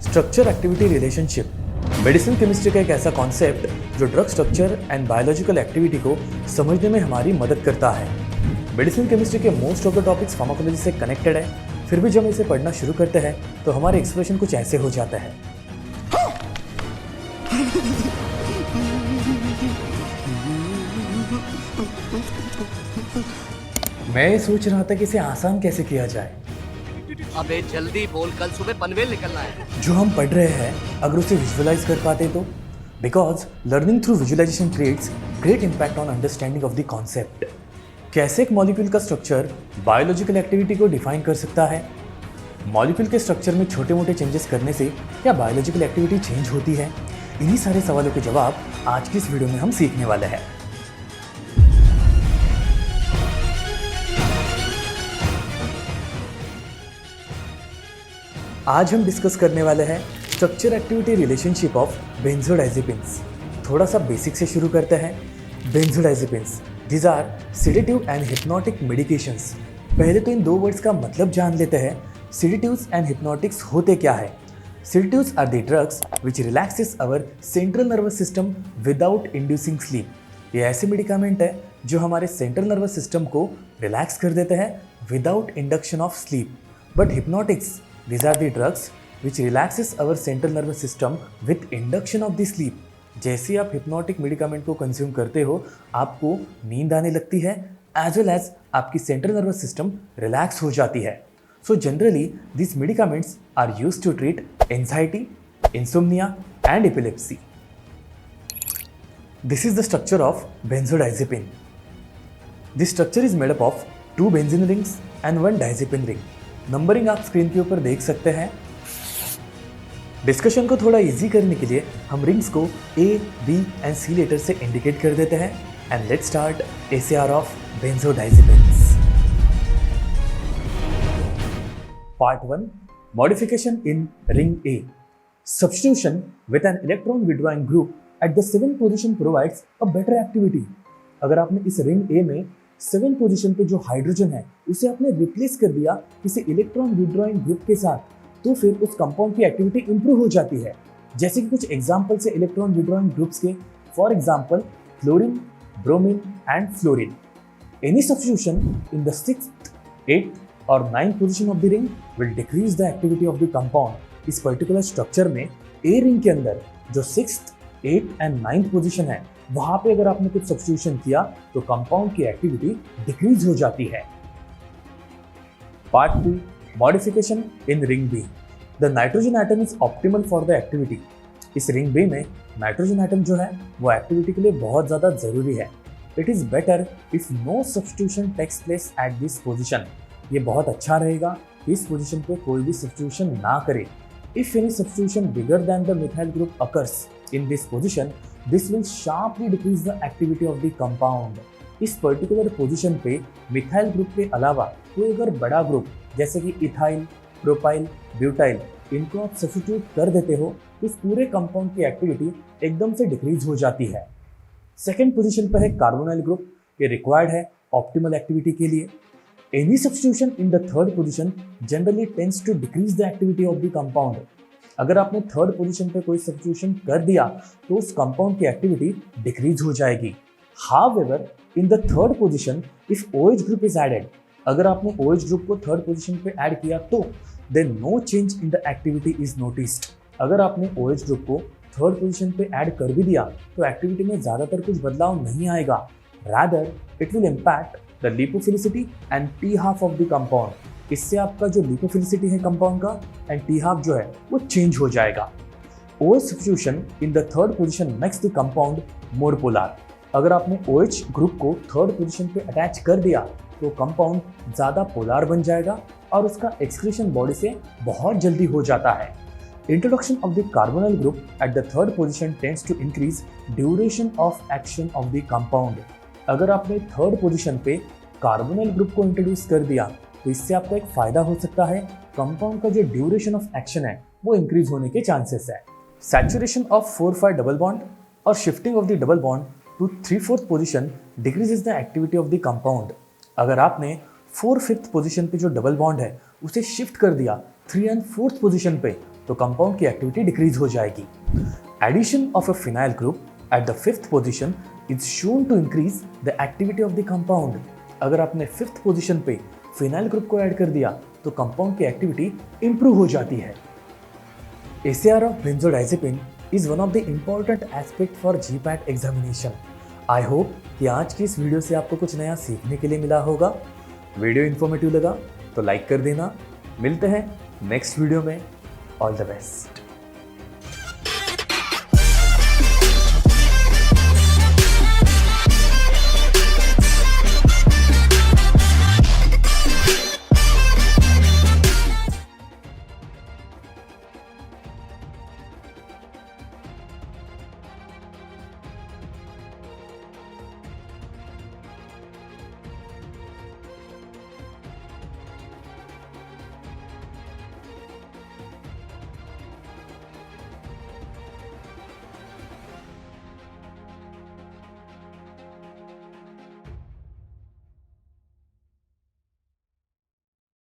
Structure activity relationship medicine chemistry का एक ऐसा कॉन्सेप्ट जो drug structure and biological activity को समझने में हमारी मदद करता है। मेडिसिन केमिस्ट्री के most of the topics pharmacology से कनेक्टेड है, फिर भी जब हम इसे पढ़ना शुरू करते हैं तो हमारे एक्सप्रेशन कुछ ऐसे हो जाता है। मैं सोच रहा था कि इसे आसान कैसे किया जाए। अबे जल्दी बोल, कल सुबह पनवेल निकलना है। जो हम पढ़ रहे हैं अगर उसे विजुअलाइज कर पाते तो, because learning through visualization creates great impact on understanding of the concept. कैसे एक मॉलिक्यूल का स्ट्रक्चर बायोलॉजिकल एक्टिविटी को डिफाइन कर सकता है, मॉलिक्यूल के स्ट्रक्चर में छोटे मोटे चेंजेस करने से क्या बायोलॉजिकल एक्टिविटी चेंज होती है, इन्हीं सारे सवालों के जवाब आज की इस वीडियो में हम सीखने वाले हैं। आज हम डिस्कस करने वाले हैं structure activity relationship of benzodiazepines. थोड़ा सा बेसिक से शुरू करते हैं। Benzodiazepines, these are sedative and hypnotic medications. पहले तो इन दो वर्ड्स का मतलब जान लेते हैं। सेडेटिव्स एंड हिप्नोटिक्स होते क्या है? Sedatives are the drugs which relaxes our central nervous system without inducing sleep. ये ऐसे मेडिकामेंट है जो हमारे सेंट्रल नर्वस सिस्टम को रिलैक्स कर देते हैं without induction of sleep. But hypnotics, these are the drugs which relaxes our central nervous system with induction of the sleep। जैसे ही आप हिप्नोटिक मेडिकामेंट को कंज्यूम करते हो आपको नींद आने लगती है, एज वेल एज आपकी सेंट्रल नर्वस सिस्टम रिलैक्स हो जाती है। So generally this medicaments are used to treat anxiety, insomnia and epilepsy. This is the structure of benzodiazepine. This structure is made up of 2 benzene rings and 1 diazepine ring. Numbering आप screen के ऊपर देख सकते हैं। Discussion को थोड़ा easy करने के लिए हम रिंग्स को A, B and C letter से इंडिकेट कर देते हैं। And let's start ACR of benzodiazepines. Part 1, modification in ring A। Substitution with an electron withdrawing group at the 7th position provides a better activity. अगर आपने इस ring A में 7th position पे जो हाइड्रोजन है उसे आपने रिप्लेस कर दिया किसी इलेक्ट्रॉन विड्रॉइंग ग्रुप के साथ, तो फिर उस कंपाउंड की एक्टिविटी इंप्रूव हो जाती है। जैसे कि कुछ एग्जांपल से इलेक्ट्रॉन विड्रॉइंग ग्रुप्स के, for example fluorine, bromine and fluorine. Any substitution in the 6th, 8th और 9th position of the ring will decrease the activity of the compound. इस पर्टिकुलर स्ट्रक्चर में ए रिंग के अंदर जो 6th, 8th and 9th position है वहां पे अगर आपने कुछ सब्स्टिट्यूशन किया तो कंपाउंड की एक्टिविटी डिक्रीज हो जाती है। Part 2, modification in ring B. The nitrogen atom is optimal for the activity. इस रिंग बी में नाइट्रोजन एटम जो है वो एक्टिविटी के लिए बहुत ज्यादा जरूरी है। It is better if no substitution takes place at this position. ये बहुत अच्छा रहेगा इस पोजिशन पे कोई भी सब्स्टिट्यूशन ना करे। If any substitution bigger than the methyl group occurs in this position, this will sharply decrease the activity of the compound। इस पर्टिकुलर पोजीशन पे मिथाइल ग्रुप के अलावा कोई अगर बड़ा ग्रुप जैसे कि इथाइल, प्रोपाइल, ब्यूटाइल, इनको आप सब्स्टिट्यूट कर देते हो तो इस पूरे कंपाउंड की एक्टिविटी एकदम से डिक्रीज हो जाती है। सेकेंड पोजीशन पे है कार्बोनाइल ग्रुप। ये रिक्वायर्ड है ऑप्टिमल एक्टिविटी के लिए। Any substitution in the 3rd position generally tends to decrease the activity of the compound. अगर आपने 3rd पोजीशन पे कोई सब्स्टिट्यूशन कर दिया तो उस कंपाउंड की एक्टिविटी डिक्रीज हो जाएगी। However in the 3rd position if OH group is added, अगर आपने OH ग्रुप को 3rd पोजीशन पे ऐड किया तो then no change in the activity is noticed. अगर आपने OH ग्रुप को 3rd पोजीशन पे ऐड कर भी दिया तो एक्टिविटी में ज्यादातर कुछ बदलाव नहीं आएगा। Rather it will impact the lipophilicity and T1/2 of the compound. इससे आपका जो लिपोफिलिसिटी है कंपाउंड का एंड T1/2 जो है वो चेंज हो जाएगा। OH substitution in the 3rd position makes the compound more polar. अगर आपने OH ग्रुप को 3rd पोजीशन पे अटैच कर दिया तो कंपाउंड ज़्यादा पोलर बन जाएगा और उसका एक्सक्रीशन बॉडी से बहुत जल्दी हो जाता है। Introduction of the carbonyl group at the 3rd position tends to increase duration of action of the compound. अगर आपने 3rd पोजीशन पे कार्बोनाइल ग्रुप को इंट्रोड्यूस कर दिया तो इससे आपको एक फायदा हो सकता है, कंपाउंड का जो ड्यूरेशन ऑफ एक्शन है वो इंक्रीज होने के चांसेस है। सैचुरेशन ऑफ 4-5 डबल बॉन्ड और shifting of the double bond to 3/4 position decreases the activity of the compound. अगर आपने 4/5 पोजीशन पे जो डबल बॉन्ड है उसे शिफ्ट कर दिया 3 and 4th पोजीशन पे तो कंपाउंड की एक्टिविटी डिक्रीज हो जाएगी। Addition of a phenyl group at the 5th position is shown to increase the activity of the compound. अगर आपने 5th पोजीशन पे फिनाइल ग्रुप को ऐड कर दिया तो कंपाउंड की एक्टिविटी इंप्रूव हो जाती है। ACR of benzodiazepine is one of the important aspect for GPAT examination. I hope कि आज की इस वीडियो से आपको कुछ नया सीखने के लिए मिला होगा। वीडियो इन्फॉर्मेटिव लगा तो लाइक कर देना। मिलते हैं नेक्स्ट वीडियो में। All the best.